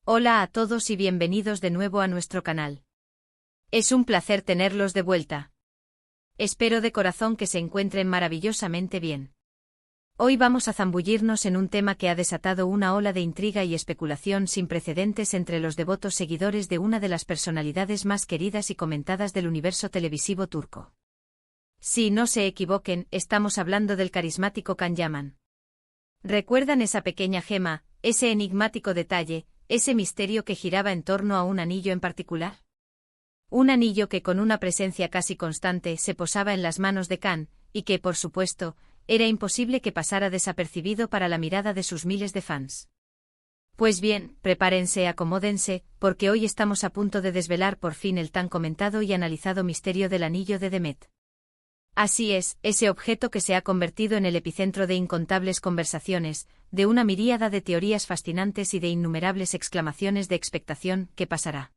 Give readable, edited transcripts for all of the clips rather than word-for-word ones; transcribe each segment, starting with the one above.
Hola a todos y bienvenidos de nuevo a nuestro canal. Es un placer tenerlos de vuelta. Espero de corazón que se encuentren maravillosamente bien. Hoy vamos a zambullirnos en un tema que ha desatado una ola de intriga y especulación sin precedentes entre los devotos seguidores de una de las personalidades más queridas y comentadas del universo televisivo turco. Sí, no se equivoquen, estamos hablando del carismático Can Yaman. ¿Recuerdan esa pequeña gema, ese enigmático detalle, ese misterio que giraba en torno a un anillo en particular? Un anillo que con una presencia casi constante se posaba en las manos de Can, y que, por supuesto, era imposible que pasara desapercibido para la mirada de sus miles de fans. Pues bien, prepárense, acomódense, porque hoy estamos a punto de desvelar por fin el tan comentado y analizado misterio del anillo de Demet. Así es, ese objeto que se ha convertido en el epicentro de incontables conversaciones, de una miríada de teorías fascinantes y de innumerables exclamaciones de expectación. ¿Qué pasará?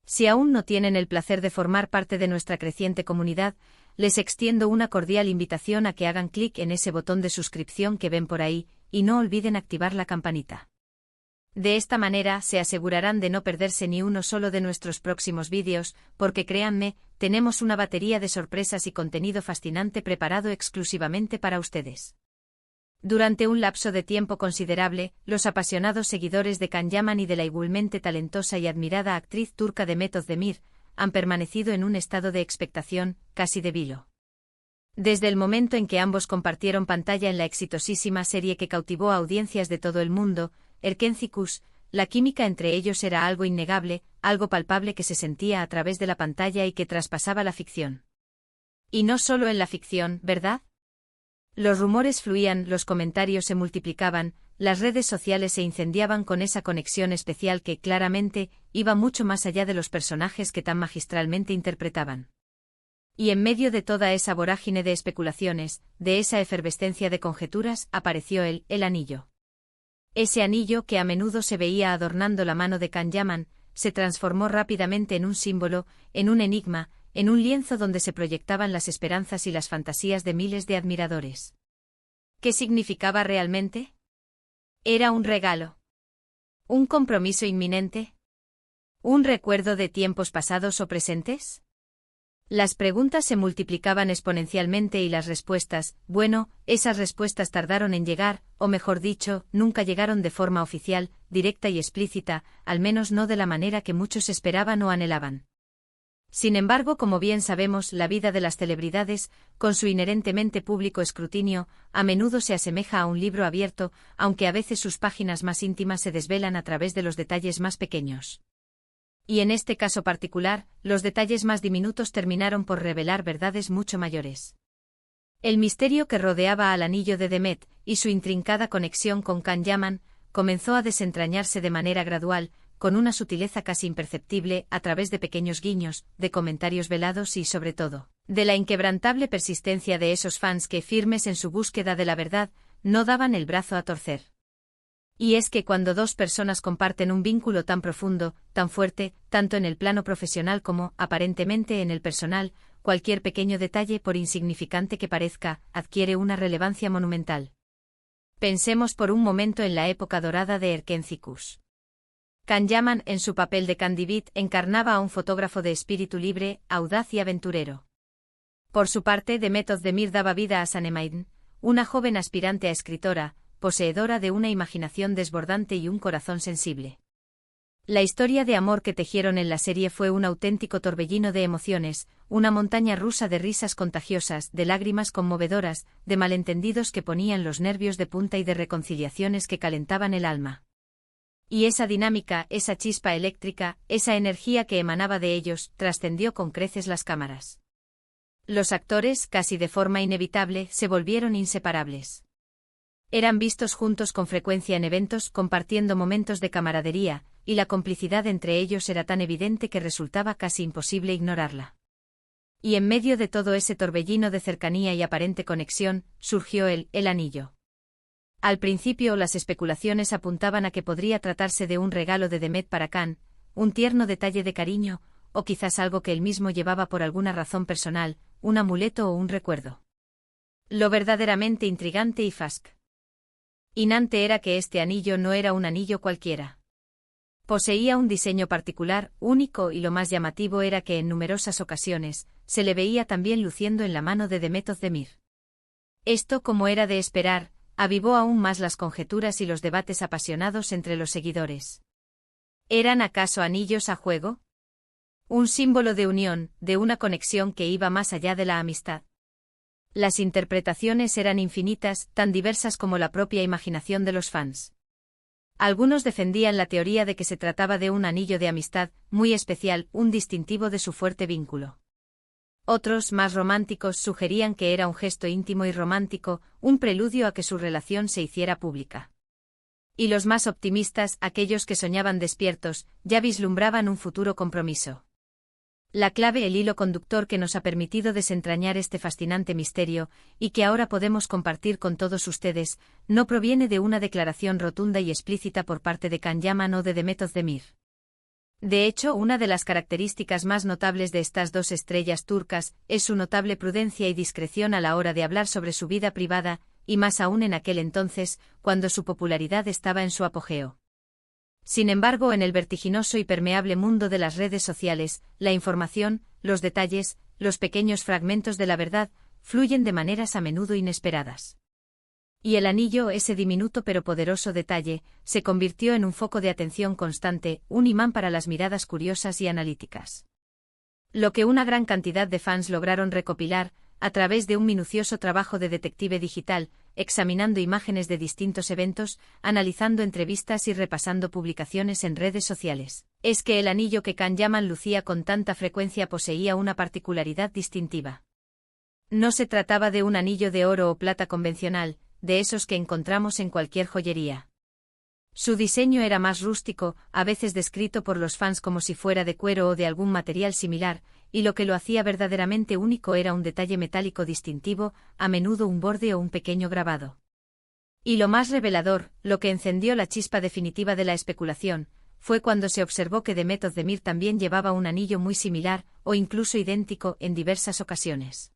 Si aún no tienen el placer de formar parte de nuestra creciente comunidad, les extiendo una cordial invitación a que hagan clic en ese botón de suscripción que ven por ahí, y no olviden activar la campanita. De esta manera se asegurarán de no perderse ni uno solo de nuestros próximos vídeos, porque créanme, tenemos una batería de sorpresas y contenido fascinante preparado exclusivamente para ustedes. Durante un lapso de tiempo considerable, los apasionados seguidores de Can Yaman y de la igualmente talentosa y admirada actriz turca Demet Özdemir han permanecido en un estado de expectación, casi de vilo. Desde el momento en que ambos compartieron pantalla en la exitosísima serie que cautivó a audiencias de todo el mundo, Erkenci, la química entre ellos era algo innegable, algo palpable que se sentía a través de la pantalla y que traspasaba la ficción. Y no solo en la ficción, ¿verdad? Los rumores fluían, los comentarios se multiplicaban, las redes sociales se incendiaban con esa conexión especial que, claramente, iba mucho más allá de los personajes que tan magistralmente interpretaban. Y en medio de toda esa vorágine de especulaciones, de esa efervescencia de conjeturas, apareció el anillo. Ese anillo que a menudo se veía adornando la mano de Can Yaman, se transformó rápidamente en un símbolo, en un enigma, en un lienzo donde se proyectaban las esperanzas y las fantasías de miles de admiradores. ¿Qué significaba realmente? ¿Era un regalo? ¿Un compromiso inminente? ¿Un recuerdo de tiempos pasados o presentes? Las preguntas se multiplicaban exponencialmente y las respuestas, bueno, esas respuestas tardaron en llegar, o mejor dicho, nunca llegaron de forma oficial, directa y explícita, al menos no de la manera que muchos esperaban o anhelaban. Sin embargo, como bien sabemos, la vida de las celebridades, con su inherentemente público escrutinio, a menudo se asemeja a un libro abierto, aunque a veces sus páginas más íntimas se desvelan a través de los detalles más pequeños. Y en este caso particular, los detalles más diminutos terminaron por revelar verdades mucho mayores. El misterio que rodeaba al anillo de Demet, y su intrincada conexión con Can Yaman, comenzó a desentrañarse de manera gradual, con una sutileza casi imperceptible, a través de pequeños guiños, de comentarios velados y, sobre todo, de la inquebrantable persistencia de esos fans que, firmes en su búsqueda de la verdad, no daban el brazo a torcer. Y es que cuando dos personas comparten un vínculo tan profundo, tan fuerte, tanto en el plano profesional como, aparentemente, en el personal, cualquier pequeño detalle, por insignificante que parezca, adquiere una relevancia monumental. Pensemos por un momento en la época dorada de Erkenci. Can Yaman, en su papel de Can Divit, encarnaba a un fotógrafo de espíritu libre, audaz y aventurero. Por su parte, Demet Özdemir daba vida a Sanem, una joven aspirante a escritora, poseedora de una imaginación desbordante y un corazón sensible. La historia de amor que tejieron en la serie fue un auténtico torbellino de emociones, una montaña rusa de risas contagiosas, de lágrimas conmovedoras, de malentendidos que ponían los nervios de punta y de reconciliaciones que calentaban el alma. Y esa dinámica, esa chispa eléctrica, esa energía que emanaba de ellos, trascendió con creces las cámaras. Los actores, casi de forma inevitable, se volvieron inseparables. Eran vistos juntos con frecuencia en eventos, compartiendo momentos de camaradería, y la complicidad entre ellos era tan evidente que resultaba casi imposible ignorarla. Y en medio de todo ese torbellino de cercanía y aparente conexión, surgió el anillo. Al principio las especulaciones apuntaban a que podría tratarse de un regalo de Demet para Can, un tierno detalle de cariño, o quizás algo que él mismo llevaba por alguna razón personal, un amuleto o un recuerdo. Lo verdaderamente intrigante y fascinante era que este anillo no era un anillo cualquiera. Poseía un diseño particular, único, y lo más llamativo era que en numerosas ocasiones se le veía también luciendo en la mano de Demet Özdemir. Esto, como era de esperar, avivó aún más las conjeturas y los debates apasionados entre los seguidores. ¿Eran acaso anillos a juego? ¿Un símbolo de unión, de una conexión que iba más allá de la amistad? Las interpretaciones eran infinitas, tan diversas como la propia imaginación de los fans. Algunos defendían la teoría de que se trataba de un anillo de amistad, muy especial, un distintivo de su fuerte vínculo. Otros, más románticos, sugerían que era un gesto íntimo y romántico, un preludio a que su relación se hiciera pública. Y los más optimistas, aquellos que soñaban despiertos, ya vislumbraban un futuro compromiso. La clave, el hilo conductor que nos ha permitido desentrañar este fascinante misterio, y que ahora podemos compartir con todos ustedes, no proviene de una declaración rotunda y explícita por parte de Can Yaman o de Demet Özdemir. De hecho, una de las características más notables de estas dos estrellas turcas es su notable prudencia y discreción a la hora de hablar sobre su vida privada, y más aún en aquel entonces, cuando su popularidad estaba en su apogeo. Sin embargo, en el vertiginoso y permeable mundo de las redes sociales, la información, los detalles, los pequeños fragmentos de la verdad, fluyen de maneras a menudo inesperadas. Y el anillo, ese diminuto pero poderoso detalle, se convirtió en un foco de atención constante, un imán para las miradas curiosas y analíticas. Lo que una gran cantidad de fans lograron recopilar, a través de un minucioso trabajo de detective digital, examinando imágenes de distintos eventos, analizando entrevistas y repasando publicaciones en redes sociales, es que el anillo que Can Yaman lucía con tanta frecuencia poseía una particularidad distintiva. No se trataba de un anillo de oro o plata convencional, de esos que encontramos en cualquier joyería. Su diseño era más rústico, a veces descrito por los fans como si fuera de cuero o de algún material similar, y lo que lo hacía verdaderamente único era un detalle metálico distintivo, a menudo un borde o un pequeño grabado. Y lo más revelador, lo que encendió la chispa definitiva de la especulación, fue cuando se observó que Demet Özdemir también llevaba un anillo muy similar, o incluso idéntico, en diversas ocasiones.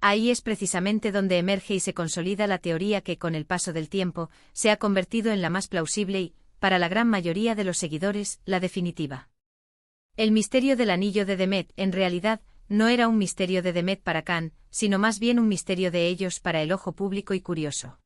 Ahí es precisamente donde emerge y se consolida la teoría que, con el paso del tiempo, se ha convertido en la más plausible y, para la gran mayoría de los seguidores, la definitiva. El misterio del anillo de Demet, en realidad, no era un misterio de Demet para Can, sino más bien un misterio de ellos para el ojo público y curioso.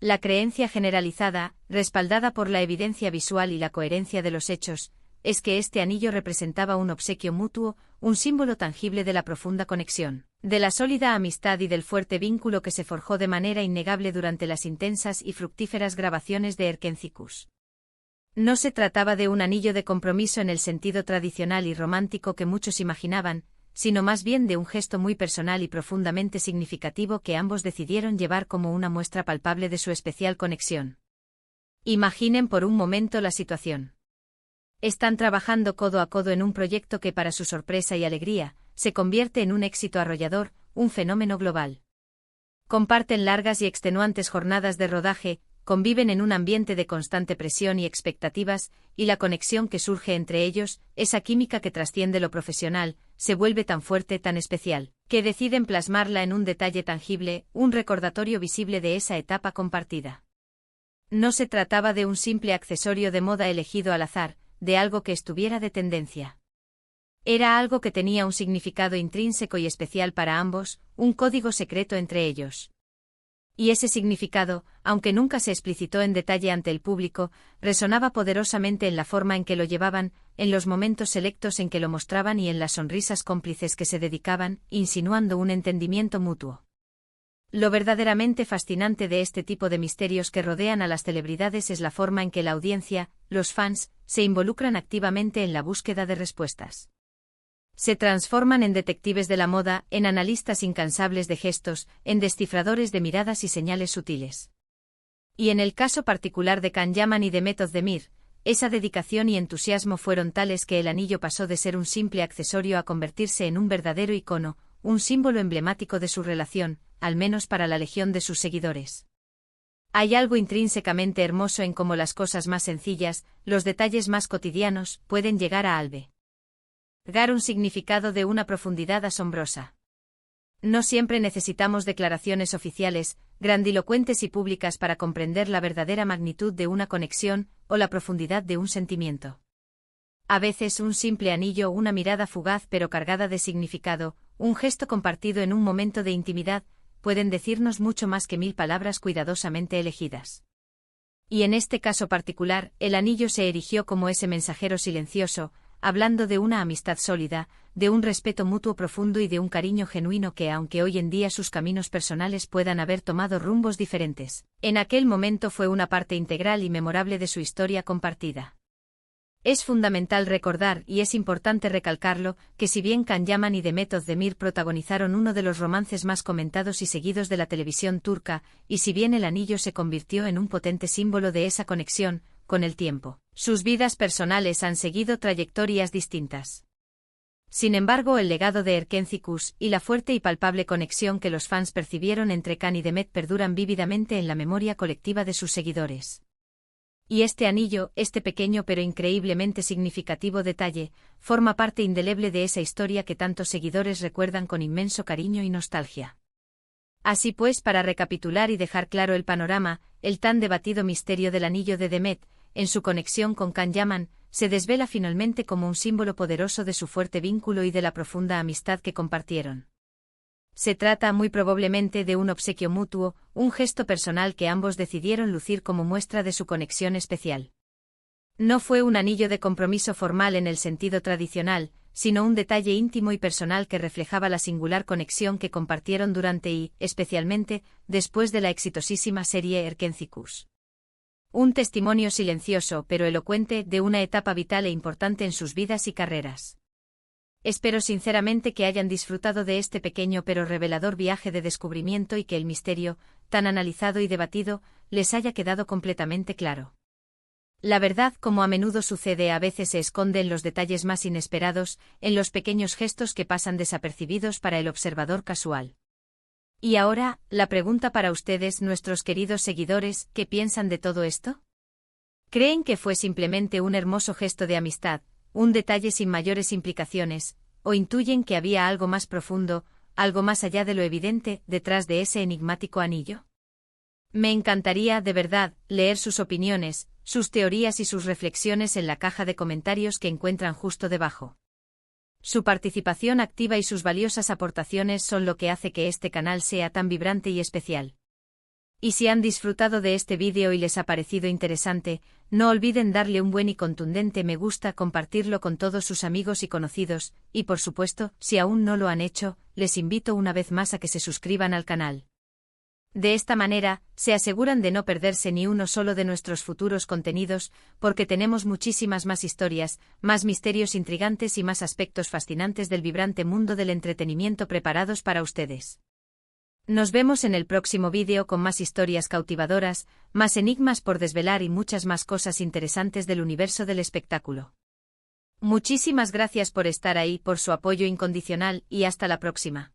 La creencia generalizada, respaldada por la evidencia visual y la coherencia de los hechos, es que este anillo representaba un obsequio mutuo, un símbolo tangible de la profunda conexión, de la sólida amistad y del fuerte vínculo que se forjó de manera innegable durante las intensas y fructíferas grabaciones de Erkenci. No se trataba de un anillo de compromiso en el sentido tradicional y romántico que muchos imaginaban, sino más bien de un gesto muy personal y profundamente significativo que ambos decidieron llevar como una muestra palpable de su especial conexión. Imaginen por un momento la situación. Están trabajando codo a codo en un proyecto que, para su sorpresa y alegría, se convierte en un éxito arrollador, un fenómeno global. Comparten largas y extenuantes jornadas de rodaje, conviven en un ambiente de constante presión y expectativas, y la conexión que surge entre ellos, esa química que trasciende lo profesional, se vuelve tan fuerte, tan especial, que deciden plasmarla en un detalle tangible, un recordatorio visible de esa etapa compartida. No se trataba de un simple accesorio de moda elegido al azar, de algo que estuviera de tendencia. Era algo que tenía un significado intrínseco y especial para ambos, un código secreto entre ellos. Y ese significado, aunque nunca se explicitó en detalle ante el público, resonaba poderosamente en la forma en que lo llevaban, en los momentos selectos en que lo mostraban y en las sonrisas cómplices que se dedicaban, insinuando un entendimiento mutuo. Lo verdaderamente fascinante de este tipo de misterios que rodean a las celebridades es la forma en que la audiencia, los fans, se involucran activamente en la búsqueda de respuestas. Se transforman en detectives de la moda, en analistas incansables de gestos, en descifradores de miradas y señales sutiles. Y en el caso particular de Can Yaman y Demet Özdemir, esa dedicación y entusiasmo fueron tales que el anillo pasó de ser un simple accesorio a convertirse en un verdadero icono, un símbolo emblemático de su relación, al menos para la legión de sus seguidores. Hay algo intrínsecamente hermoso en cómo las cosas más sencillas, los detalles más cotidianos, pueden llegar a albergar un significado de una profundidad asombrosa. No siempre necesitamos declaraciones oficiales, grandilocuentes y públicas para comprender la verdadera magnitud de una conexión o la profundidad de un sentimiento. A veces un simple anillo, una mirada fugaz pero cargada de significado, un gesto compartido en un momento de intimidad, pueden decirnos mucho más que 1000 palabras cuidadosamente elegidas. Y en este caso particular, el anillo se erigió como ese mensajero silencioso, hablando de una amistad sólida, de un respeto mutuo profundo y de un cariño genuino que, aunque hoy en día sus caminos personales puedan haber tomado rumbos diferentes, en aquel momento fue una parte integral y memorable de su historia compartida. Es fundamental recordar, y es importante recalcarlo, que si bien Can Yaman y Demet Özdemir protagonizaron uno de los romances más comentados y seguidos de la televisión turca, y si bien el anillo se convirtió en un potente símbolo de esa conexión, con el tiempo, sus vidas personales han seguido trayectorias distintas. Sin embargo, el legado de Erkenci Kuş y la fuerte y palpable conexión que los fans percibieron entre Can y Demet perduran vívidamente en la memoria colectiva de sus seguidores. Y este anillo, este pequeño pero increíblemente significativo detalle, forma parte indeleble de esa historia que tantos seguidores recuerdan con inmenso cariño y nostalgia. Así pues, para recapitular y dejar claro el panorama, el tan debatido misterio del anillo de Demet, en su conexión con Can Yaman, se desvela finalmente como un símbolo poderoso de su fuerte vínculo y de la profunda amistad que compartieron. Se trata muy probablemente de un obsequio mutuo, un gesto personal que ambos decidieron lucir como muestra de su conexión especial. No fue un anillo de compromiso formal en el sentido tradicional, sino un detalle íntimo y personal que reflejaba la singular conexión que compartieron durante y, especialmente, después de la exitosísima serie Erkenci Kuş. Un testimonio silencioso pero elocuente de una etapa vital e importante en sus vidas y carreras. Espero sinceramente que hayan disfrutado de este pequeño pero revelador viaje de descubrimiento y que el misterio, tan analizado y debatido, les haya quedado completamente claro. La verdad, como a menudo sucede, a veces se esconde en los detalles más inesperados, en los pequeños gestos que pasan desapercibidos para el observador casual. Y ahora, la pregunta para ustedes, nuestros queridos seguidores, ¿qué piensan de todo esto? ¿Creen que fue simplemente un hermoso gesto de amistad, un detalle sin mayores implicaciones, o intuyen que había algo más profundo, algo más allá de lo evidente, detrás de ese enigmático anillo? Me encantaría, de verdad, leer sus opiniones, sus teorías y sus reflexiones en la caja de comentarios que encuentran justo debajo. Su participación activa y sus valiosas aportaciones son lo que hace que este canal sea tan vibrante y especial. Y si han disfrutado de este vídeo y les ha parecido interesante, no olviden darle un buen y contundente me gusta, compartirlo con todos sus amigos y conocidos, y por supuesto, si aún no lo han hecho, les invito una vez más a que se suscriban al canal. De esta manera, se aseguran de no perderse ni uno solo de nuestros futuros contenidos, porque tenemos muchísimas más historias, más misterios intrigantes y más aspectos fascinantes del vibrante mundo del entretenimiento preparados para ustedes. Nos vemos en el próximo vídeo con más historias cautivadoras, más enigmas por desvelar y muchas más cosas interesantes del universo del espectáculo. Muchísimas gracias por estar ahí, por su apoyo incondicional, y hasta la próxima.